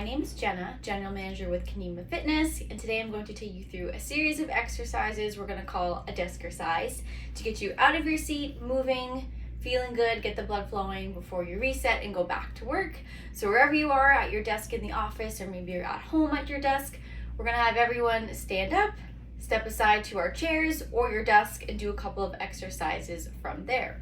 my name is Jenna, General Manager with Kanema Fitness, and today I'm going to take you through a series of exercises we're going to call a Deskercise to get you out of your seat, moving, feeling good, get the blood flowing before you reset and go back to work. So wherever you are, at your desk in the office, or maybe you're at home at your desk, we're going to have everyone stand up, step aside to our chairs or your desk, and do a couple of exercises from there.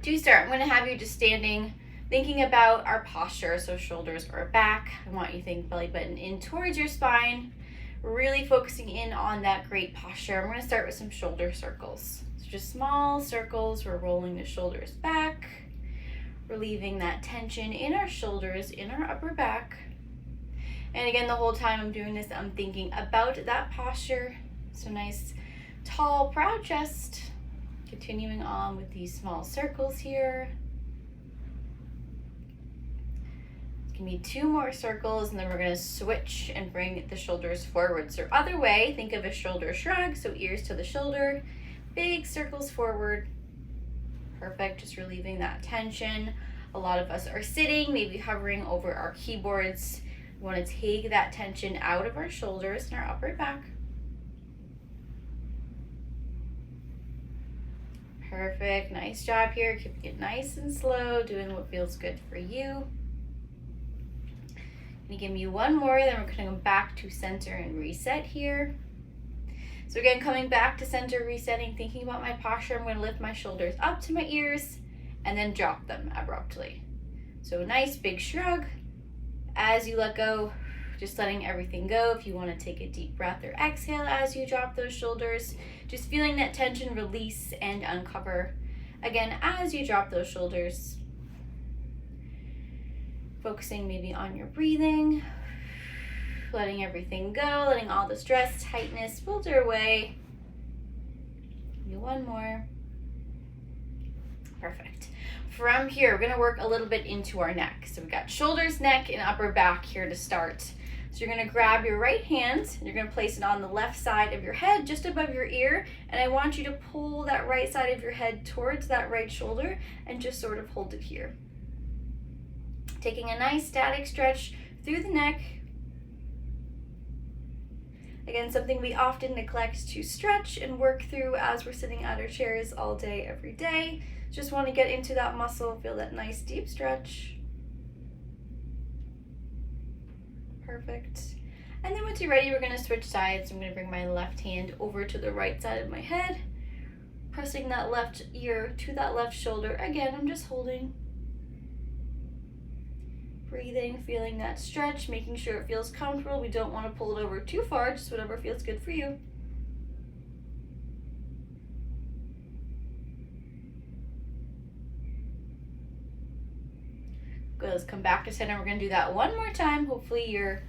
To start, I'm going to have you just standing, thinking about our posture, so shoulders or back. I want you to think belly button in towards your spine, really focusing in on that great posture. I'm going to start with some shoulder circles. So just small circles, we're rolling the shoulders back, relieving that tension in our shoulders, in our upper back. And again, the whole time I'm doing this, I'm thinking about that posture. So nice, tall, proud chest. Continuing on with these small circles here. Give me 2 more circles, and then we're going to switch and bring the shoulders forwards. Or other way, think of a shoulder shrug, so ears to the shoulder, big circles forward. Perfect, just relieving that tension. A lot of us are sitting, maybe hovering over our keyboards. We want to take that tension out of our shoulders and our upper back. Perfect, nice job here. Keeping it nice and slow, doing what feels good for you. You give me 1 more, then we're going to go back to center and reset here. So again, coming back to center, resetting, thinking about my posture, I'm going to lift my shoulders up to my ears and then drop them abruptly. So nice big shrug. As you let go, just letting everything go. If you want to take a deep breath or exhale as you drop those shoulders, just feeling that tension release and uncover. Again, as you drop those shoulders, focusing maybe on your breathing, letting everything go, letting all the stress, tightness filter away. Maybe 1 more. Perfect. From here, we're going to work a little bit into our neck. So we've got shoulders, neck, and upper back here to start. So you're going to grab your right hand, and you're going to place it on the left side of your head, just above your ear, and I want you to pull that right side of your head towards that right shoulder and just sort of hold it here. Taking a nice static stretch through the neck. Again, something we often neglect to stretch and work through as we're sitting at our chairs all day, every day. Just want to get into that muscle, feel that nice deep stretch. Perfect. And then once you're ready, we're going to switch sides. I'm going to bring my left hand over to the right side of my head, pressing that left ear to that left shoulder. Again, I'm just holding. Breathing, feeling that stretch, making sure it feels comfortable. We don't want to pull it over too far, just whatever feels good for you. Good, let's come back to center. We're going to do that 1 more time. Hopefully your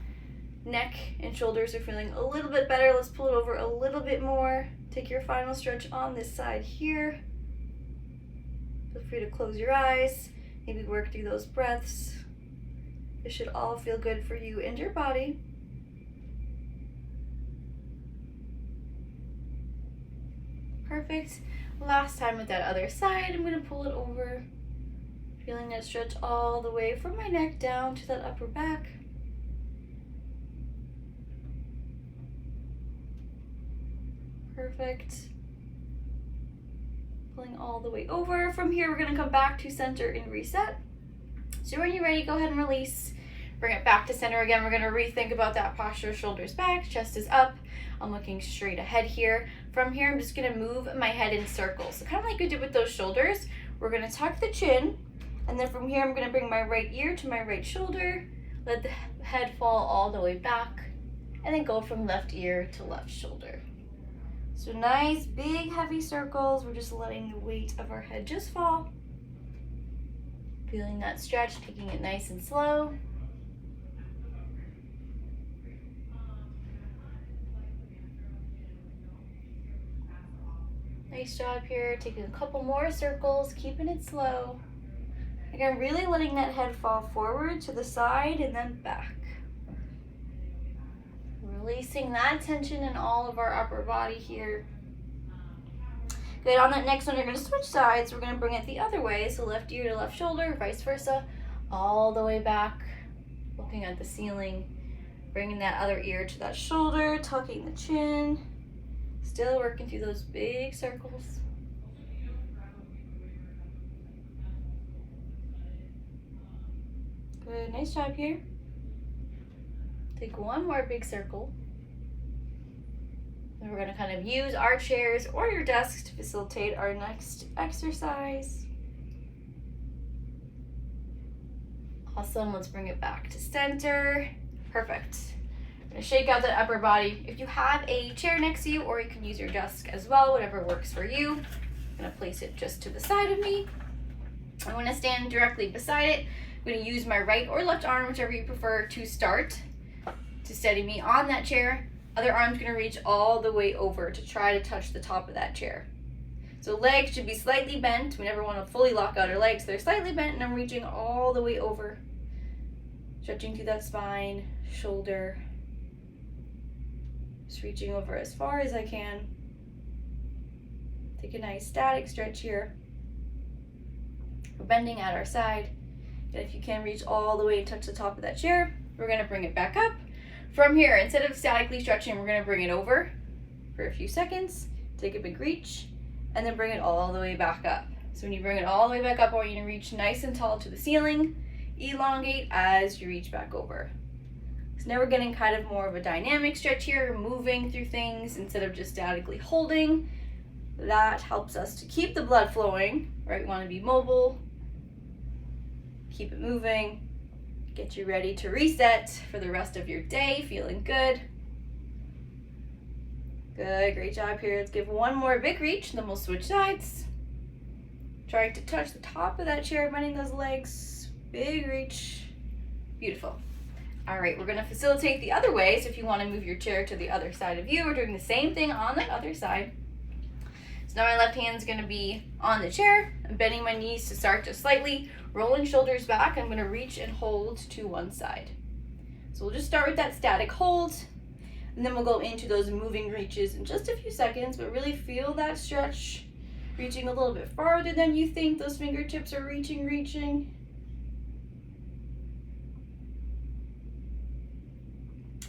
neck and shoulders are feeling a little bit better. Let's pull it over a little bit more. Take your final stretch on this side here. Feel free to close your eyes. Maybe work through those breaths. It should all feel good for you and your body. Perfect. Last time with that other side, I'm going to pull it over. Feeling that stretch all the way from my neck down to that upper back. Perfect. Pulling all the way over. From here, we're going to come back to center and reset. So when you're ready, go ahead and release. Bring it back to center again. We're going to rethink about that posture. Shoulders back, chest is up. I'm looking straight ahead here. From here, I'm just going to move my head in circles. So kind of like we did with those shoulders, we're going to tuck the chin. And then from here, I'm going to bring my right ear to my right shoulder. Let the head fall all the way back. And then go from left ear to left shoulder. So nice, big, heavy circles. We're just letting the weight of our head just fall. Feeling that stretch, taking it nice and slow. Nice job here, taking a couple more circles, keeping it slow. Again, really letting that head fall forward to the side and then back. Releasing that tension in all of our upper body here. Good, on that next one, you're gonna switch sides. We're gonna bring it the other way, so left ear to left shoulder, vice versa, all the way back. looking at the ceiling, bringing that other ear to that shoulder, tucking the chin, still working through those big circles. Good, nice job here. Take one more big circle. And we're gonna kind of use our chairs or your desks to facilitate our next exercise. Awesome, let's bring it back to center. Perfect. I'm gonna shake out that upper body. If you have a chair next to you, or you can use your desk as well, whatever works for you. I'm gonna place it just to the side of me. I'm gonna stand directly beside it. I'm gonna use my right or left arm, whichever you prefer, to start to steady me on that chair. Other arm's gonna reach all the way over to try to touch the top of that chair. So legs should be slightly bent. We never wanna fully lock out our legs. So they're slightly bent and I'm reaching all the way over. Stretching through that spine, shoulder. Just reaching over as far as I can. Take a nice static stretch here. We're bending at our side. And if you can reach all the way and touch the top of that chair, we're gonna bring it back up. From here, instead of statically stretching, we're gonna bring it over for a few seconds, take a big reach, and then bring it all the way back up. So when you bring it all the way back up, I want you to reach nice and tall to the ceiling, elongate as you reach back over. So now we're getting kind of more of a dynamic stretch here, moving through things instead of just statically holding. That helps us to keep the blood flowing, right? We wanna be mobile, keep it moving, get you ready to reset for the rest of your day, feeling good. Good, great job here. Let's give one more big reach, and then we'll switch sides. Trying to touch the top of that chair, bending those legs, big reach, beautiful. All right, we're gonna facilitate the other way, so if you wanna move your chair to the other side of you, we're doing the same thing on that other side. So now my left hand's gonna be on the chair. I'm bending my knees to start just slightly, rolling shoulders back. I'm gonna reach and hold to one side. So we'll just start with that static hold, and then we'll go into those moving reaches in just a few seconds, but really feel that stretch, reaching a little bit farther than you think those fingertips are reaching.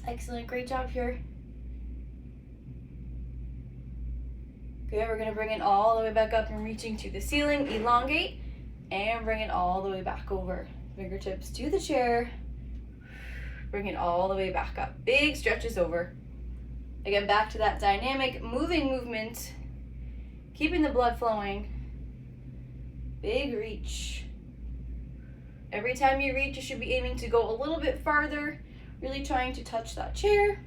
Excellent, great job here. Okay, we're gonna bring it all the way back up and reaching to the ceiling, elongate, and bring it all the way back over. Fingertips to the chair, bring it all the way back up. Big stretches over. Again, back to that dynamic moving movement, keeping the blood flowing. Big reach. Every time you reach, you should be aiming to go a little bit farther, really trying to touch that chair.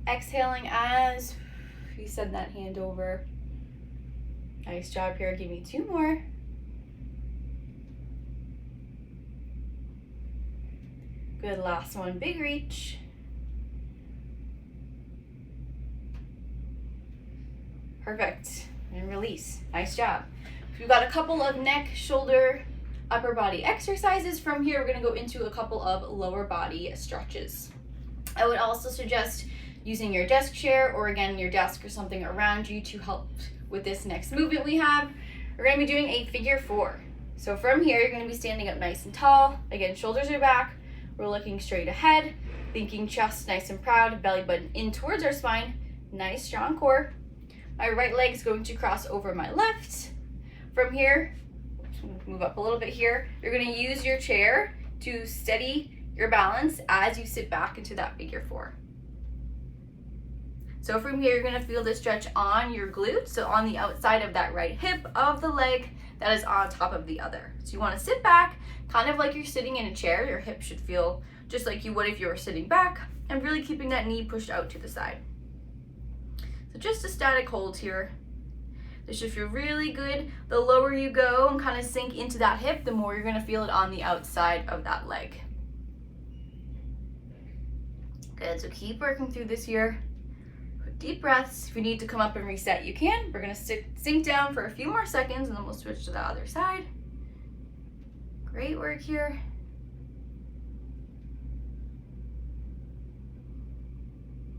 Exhaling as you send that hand over. Nice job here. Give me two more. Good, last one. Big reach. Perfect. And release. Nice job. We've got a couple of neck, shoulder, upper body exercises. From here, we're going to go into a couple of lower body stretches. I would also suggest using your desk chair or again your desk or something around you to help with this next movement we have. We're going to be doing a figure four. So from here, you're going to be standing up nice and tall. Again, shoulders are back. We're looking straight ahead, thinking chest nice and proud, belly button in towards our spine. Nice strong core. My right leg is going to cross over my left. From here, move up a little bit here. You're going to use your chair to steady your balance as you sit back into that figure four. So from here, you're gonna feel the stretch on your glutes, so on the outside of that right hip of the leg that is on top of the other. So you wanna sit back, kind of like you're sitting in a chair. Your hip should feel just like you would if you were sitting back, and really keeping that knee pushed out to the side. So just a static hold here. This should feel really good. The lower you go and kind of sink into that hip, the more you're gonna feel it on the outside of that leg. Good, so keep working through this here. Deep breaths. If you need to come up and reset, you can. We're gonna sink down for a few more seconds and then we'll switch to the other side. Great work here.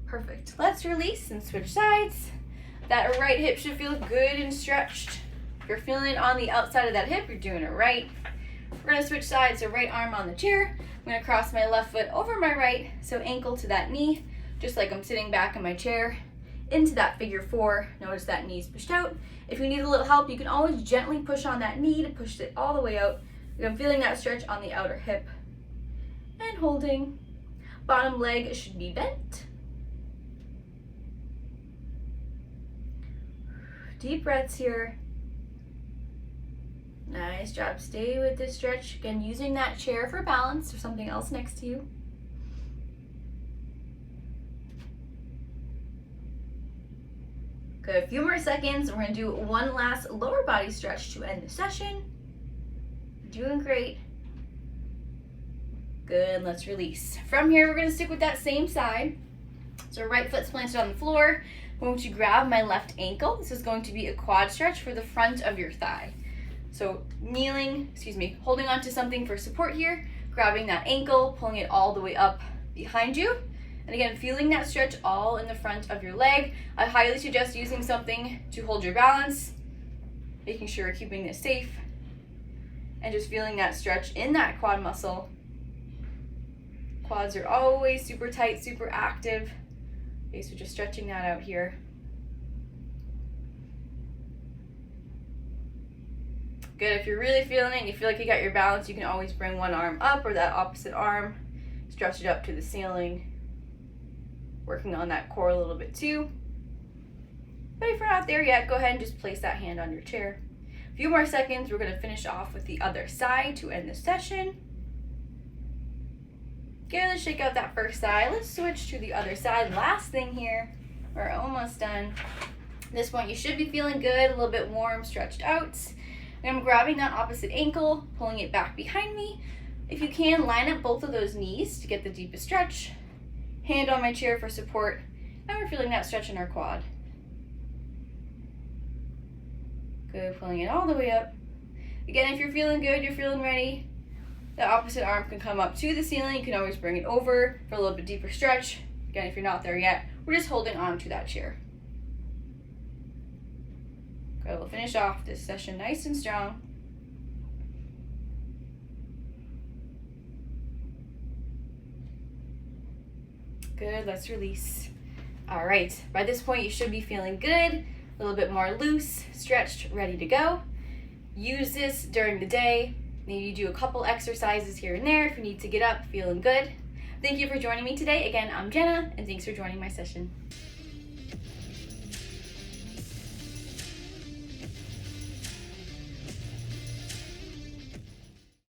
Perfect. Let's release and switch sides. That right hip should feel good and stretched. If you're feeling on the outside of that hip, you're doing it right. We're gonna switch sides, so right arm on the chair. I'm gonna cross my left foot over my right, so ankle to that knee, just like I'm sitting back in my chair, into that figure 4. Notice that knee's pushed out. If you need a little help, you can always gently push on that knee to push it all the way out. I'm feeling that stretch on the outer hip. And holding. Bottom leg should be bent. Deep breaths here. Nice job. Stay with this stretch. Again, using that chair for balance or something else next to you. Good. A few more seconds. We're going to do one last lower body stretch to end the session. Doing great. Good. Let's release. From here, we're going to stick with that same side. So right foot's planted on the floor. I'm going to grab my left ankle. This is going to be a quad stretch for the front of your thigh. So holding on to something for support here, grabbing that ankle, pulling it all the way up behind you. And again, feeling that stretch all in the front of your leg. I highly suggest using something to hold your balance, making sure you're keeping this safe, and just feeling that stretch in that quad muscle. Quads are always super tight, super active. Okay, so just stretching that out here. Good. If you're really feeling it and you feel like you got your balance, you can always bring one arm up or that opposite arm, stretch it up to the ceiling, working on that core a little bit too. But if you're not there yet, go ahead and just place that hand on your chair. A few more seconds. We're going to finish off with the other side to end the session. Good. Let's shake out that first side. Let's switch to the other side. Last thing here. We're almost done. At this point, you should be feeling good, a little bit warm, stretched out. And I'm grabbing that opposite ankle, pulling it back behind me. If you can, line up both of those knees to get the deepest stretch. Hand on my chair for support. And we're feeling that stretch in our quad. Good, pulling it all the way up. Again, if you're feeling good, you're feeling ready, the opposite arm can come up to the ceiling. You can always bring it over for a little bit deeper stretch. Again, if you're not there yet, we're just holding on to that chair. Good, we'll finish off this session nice and strong. Good, let's release. All right, by this point you should be feeling good, a little bit more loose, stretched, ready to go. Use this during the day. Maybe do a couple exercises here and there if you need to get up feeling good. Thank you for joining me today. Again, I'm Jenna, and thanks for joining my session.